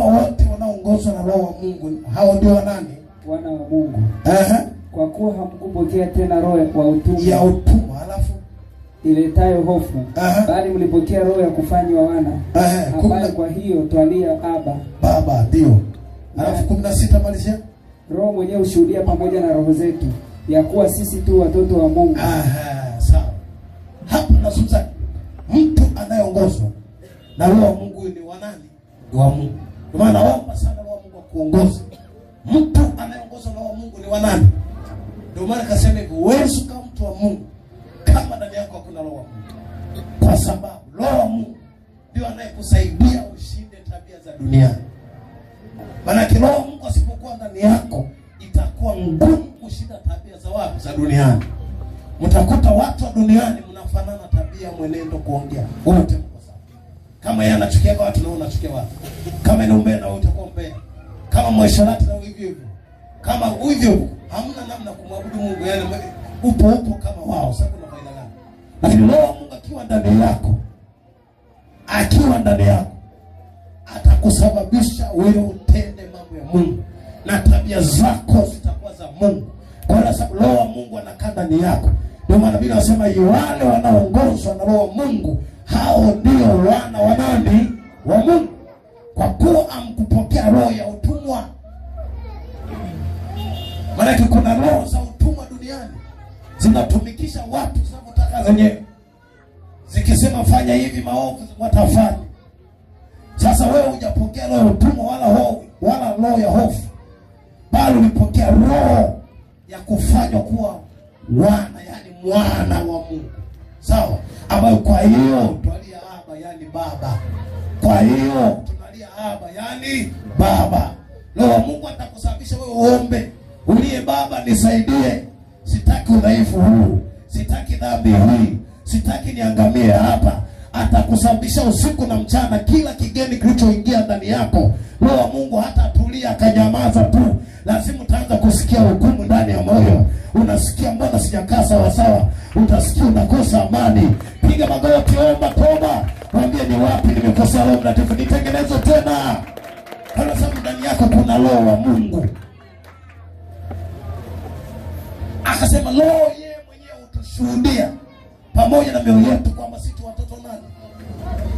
hawa wote wanaongozwa na Roho wa Mungu, hao ndio nani? Wana wa Mungu. Kwa kuwa hamkupokea tena roho ya utumwa alafu iletayo hofu, bali mlipokea roho ya kufanywa wana, ambayo kwa hiyo twalia Baba. Ndio. Alafu 16 malizia. Roho mwenyewe ushuhudia pamoja na roho zetu ya kuwa sisi tu watoto wa Mungu. Sawa. Hapa nazungumza mtu anayeongozwa na Roho wa Mungu ni wa nani? Wa Mungu. Kwa maana naomba sana Roho wa Mungu akuongoze. Mtu anayeongozwa na Roho wa Mungu ni wa nani? Ndio maana kasema hivi, wewe kama mtu wa Mungu kama ndani yako hakuna Roho wa Mungu. Kwa sababu Roho wa Mungu ndio anayekusaidia ushinde tabia za dunia. Maana Roho wa Mungu asipokuwa ndani yako itakuwa ngumu kushinda tabia za wapi? Za duniani. Mtakuta watu wa duniani mnafanana tabia, mwenendo, kuongea. Wote mko sawa. Kama yeye anachukia watu na wewe unachukia watu. Kama ni umbea na wewe utakuwa mbea. Kama mwasharati na wewe hivyo. Kama hivyo hamna namna kumwabudu Mungu, yani upo kama wao. Sasa kuna faida gani? Lakini Roho wa Mungu akiwa ndani yako atakusababisha wewe utende mambo ya Mungu na tabia zako zitakuwa za Mungu. Kwa sababu Roho wa Mungu anakaa ndani yako. Ndio maana Biblia inasema wale wanaoongozwa na Roho wa Mungu hao ndio wana wa nani? Wa Mungu. Kwa kuwa amkupokea roho ya utumwa. Maana kuna roho za utumwa duniani zinatumikisha watu zinazotaka zenyewe. Zikisema fanya hivi maovu watafanya. Sasa wewe hujapokea roho ya utumwa wala roho ya hofu, bali ulipokea roho ya kufanywa kuwa wana, yani mwana wa Mungu. Sawa? Ambayo kwa hiyo twalia Aba, yani Baba. Kwa hiyo tunalia Aba, yani Baba. Roho wa Mungu atakusababisha wewe uombe, ulie Baba nisaidie. Sitaki udhaifu huu. Sitaki dhambi hii. Sitaki niangamie hapa. Atakusababisha usiku na mchana kila kigeni kilichoingia ndani yako. Roho wa Mungu hata tulia akanyamaza tu, lazima utaanza kusikia hukumu ndani ya moyo. Unasikia mbona sijakaa sawa sawa? Utasikia unakosa amani. Piga magoti, omba toba. Mwambie ni wapi nimekosa, Roho Mtakatifu nitengeneze tena. Kwa sababu ndani yako kuna Roho wa Mungu. Akasema Roho yeye mwenyewe utushuhudia pamoja na mioyo yetu kwamba sisi watoto nani?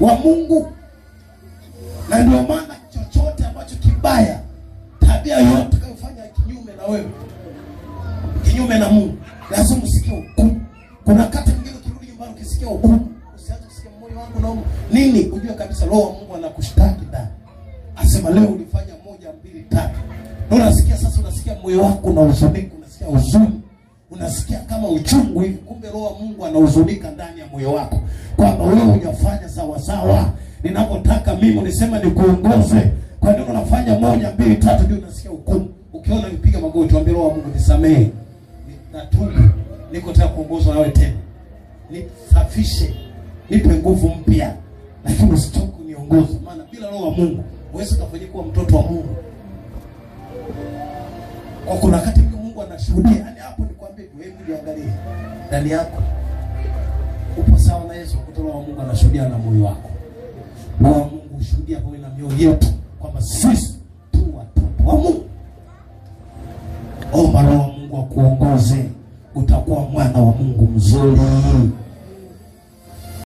Wa Mungu. Na ndio maana chochote ambacho kibaya, tabia yote unayofanya kinyume na wewe, kinyume na Mungu, lazima usikie hukumu. Kuna wakati mwingine ukirudi nyumbani ukisikia hukumu, usianze kusikia moyo wangu naomba nini, ujue kabisa Roho wa Mungu anakushtaki ndani. Asema leo ulifanya 1, 2, 3. Na unasikia sasa, unasikia moyo wako unahuzunika, unasikia huzuni. Unasikia kama uchungu hivi, kumbe Roho wa Mungu anahuzunika ndani ya moyo wako kwamba wewe hujafanya sawa sawa. Ninapotaka mimi nisema nikuongoze, kwa nini unafanya 1, 2, 3 ndio unasikia hukumu? Ukiona nipiga magoti, mwambie Roho wa Mungu nisamehe. Natubu. Niko tayari kuongozwa nawe tena. Nisafishe. Nipe nguvu mpya. Lakini usitoke kuniongoza, maana bila Roho wa Mungu huwezi kufanya kuwa mtoto wa Mungu. Kwa kuna wakati Mungu anashuhudia, yani hapo nikwambie wewe jiangalie ndani yako. Upo sawa na Yesu? Kutoka Roho wa Mungu anashuhudia na moyo wako. Roho wa Mungu ushuhudia kwa na mioyo yetu kwamba sisi tu watoto wa Mungu. Omba Roho wa Mungu akuongoze, utakuwa mwana wa Mungu mzuri.